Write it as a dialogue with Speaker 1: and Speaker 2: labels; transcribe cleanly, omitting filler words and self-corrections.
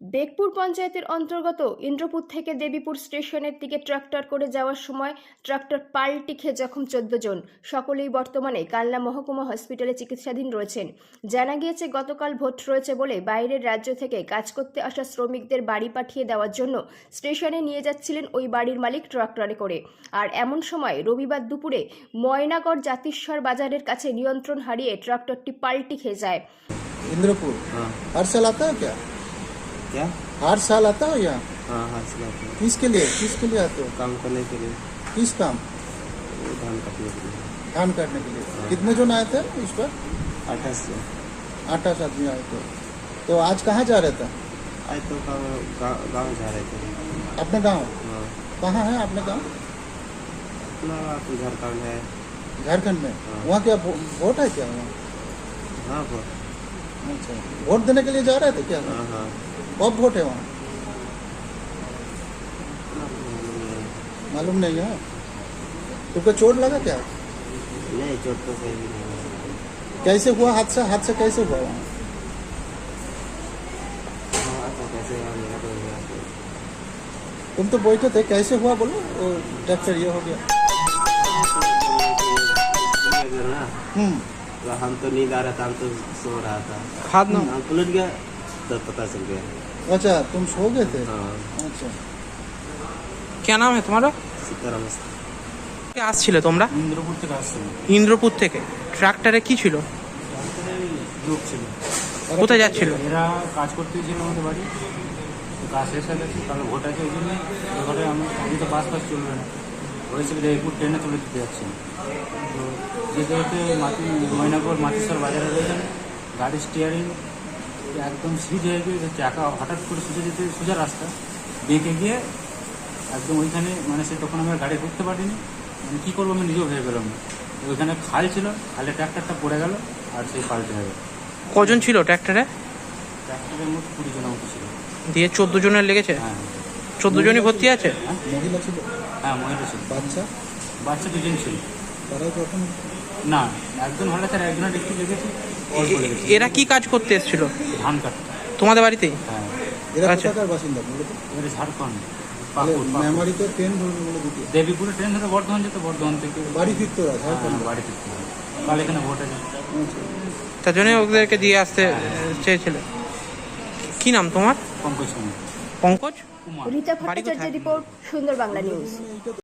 Speaker 1: বেগপুর পঞ্চায়েতের অন্তর্গত ইন্দ্রপুর থেকে দেবীপুর স্টেশনের দিকে ট্রাক্টর করে যাওয়ার সময় ট্রাক্টর পাল্টি খেয়ে জখম 14 জন। সকলেই বর্তমানে কালনা মহকুমা হসপিটালে চিকিৎসাধীন রয়েছেন। জানা গিয়েছে, গতকাল ভোট রয়েছে বলে বাইরের রাজ্য থেকে কাজ করতে আসা শ্রমিকদের বাড়ি পাঠিয়ে দেওয়ার জন্য স্টেশনে নিয়ে যাচ্ছিলেন ওই বাড়ির মালিক ট্রাক্টরে করে। আর এমন সময় রবিবার দুপুরে ময়নাগড় জাতিস্বর বাজারের কাছে নিয়ন্ত্রণ হারিয়ে ট্রাক্টরটি পাল্টি খেয়ে যায়।
Speaker 2: इंद्रपुर हर साल आता है क्या?
Speaker 3: क्या?
Speaker 2: हर साल आता हो यहाँ?
Speaker 3: हाँ हाँ सिलाते हैं।
Speaker 2: किसके लिए आते हो?
Speaker 3: काम करने के लिए।
Speaker 2: किस काम?
Speaker 3: वो धान काटने के लिए।
Speaker 2: धान काटने के लिए। कितने जन आए थे इस पर?
Speaker 3: 28 से
Speaker 2: 28 आदमी आए थे। तो आज कहाँ जा रहे थे?
Speaker 3: आज तो गाँव जा रहे थे।
Speaker 2: अपने गाँव?
Speaker 3: हाँ
Speaker 2: कहाँ है अपने गाँव?
Speaker 3: अपना तो झारखंड है।
Speaker 2: झारखंड में?
Speaker 3: हाँ।
Speaker 2: वहाँ क्या वोट है क्या वहाँ?
Speaker 3: हाँ वो।
Speaker 2: अच्छा, वोट देने के लिए जा रहे थे क्या?
Speaker 3: हाँ हाँ
Speaker 2: कब वोट है वहाँ? मालूम नहीं है। तुमको चोट लगा क्या?
Speaker 3: नहीं चोट तो सही नहीं है।
Speaker 2: कैसे हुआ हादसा कैसे हुआ वहाँ?
Speaker 3: हाँ तो कैसे हुआ मेरा तो हुआ तो।
Speaker 2: तुम तो बैठे थे, कैसे हुआ बोलो? ट्रैक्टर ये हो गया।
Speaker 3: ना
Speaker 2: हम्म।
Speaker 3: तो हम तो नींद आ रहा था, हम तो सो रहा था।
Speaker 4: हाथ ना
Speaker 3: हम उलट गया तो पता चल गया।
Speaker 2: अच्छा, तुम सो गए थे?
Speaker 3: हाँ
Speaker 2: अच्छा।
Speaker 4: क्या नाम है तुम्हारा?
Speaker 3: सीताराम।
Speaker 4: কে আসছিলে তোমরা?
Speaker 5: ইন্দ্রপুর থেকে আসছিল।
Speaker 4: ইন্দ্রপুর থেকে ট্রাক্টরে কি ছিল?
Speaker 5: লোক ছিল,
Speaker 4: কোথায় যাচ্ছিল?
Speaker 5: এরা কাজ করতে গেছিল আমাদের বাড়ি, তো কাজ শেষ হয়ে গেছে, তাহলে ভোট আছে ওই জন্য ঘরে আমি তো বাস চলবে না, হয়েছিল যে এরপর ট্রেনে চলে যেতে যাচ্ছি। তো যেতে যেতে ময়নাগড় মাতিসর বাজারে রয়েছেন, গাড়ির স্টিয়ারিং একদম সিজ হয়ে গিয়ে চাকা হঠাৎ করে সোজা রাস্তা বেঁকে গিয়ে একদম ওইখানে, মানে সে তখন আমরা গাড়ি ঢুকতে পারিনি, মানে কী করবো আমি নিজেও ভেবে পেলাম না। ওইখানে খাল ছিল, খালে ট্র্যাক্টরটা পড়ে গেল আর সেই পাল্টে হয়ে গেল।
Speaker 4: কজন ছিল ট্রাক্টরে?
Speaker 5: ট্র্যাক্টরের মতো 20 জনের মতো ছিল।
Speaker 4: দিয়ে 14 জনের লেগেছে?
Speaker 5: হ্যাঁ
Speaker 4: 14 জনই ভর্তি আছে?
Speaker 2: মহিলা ছিল?
Speaker 5: হ্যাঁ মহিলা ছিল।
Speaker 2: বাচ্চা
Speaker 5: 2 জন ছিল।
Speaker 2: তারা যখন
Speaker 5: না, একজন ভালো আছে, একজনের একটু লেগেছে, অল্প লেগেছে।
Speaker 4: এরা কি কাজ করতে এসেছিল
Speaker 5: ধান কাটতে।
Speaker 4: তোমাদের বাড়িতেই?
Speaker 5: হ্যাঁ
Speaker 2: এরা
Speaker 4: আচ্ছা।
Speaker 2: কোথাকার বাসিন্দা বলো তো?
Speaker 5: এবারে ঝাড়খণ্ড
Speaker 2: তাহলে
Speaker 5: পাকুড়,
Speaker 2: মেমারিতে ট্রেন ধরবে বলে দিতে
Speaker 5: দেবীপুরে ট্রেন ধরে বর্ধমান যেত, বর্ধমান থেকে
Speaker 2: বাড়ি ফিরতো ওরা ঝাড়খণ্ড।
Speaker 5: বাড়ি ফিরতে হবে। কাল এখানে ভোট আছে।
Speaker 4: তার জন্য ওদেরকে দিয়ে আসতে চেয়েছিল। কি নাম তোমার?
Speaker 5: পঙ্কজ কুমার।
Speaker 4: পঙ্কজ?
Speaker 5: কুমার।
Speaker 1: রীতা
Speaker 4: বাড়ি কোথায়?
Speaker 1: ভট্টাচার্যের রিপোর্ট, সুন্দর বাংলা নিউজ।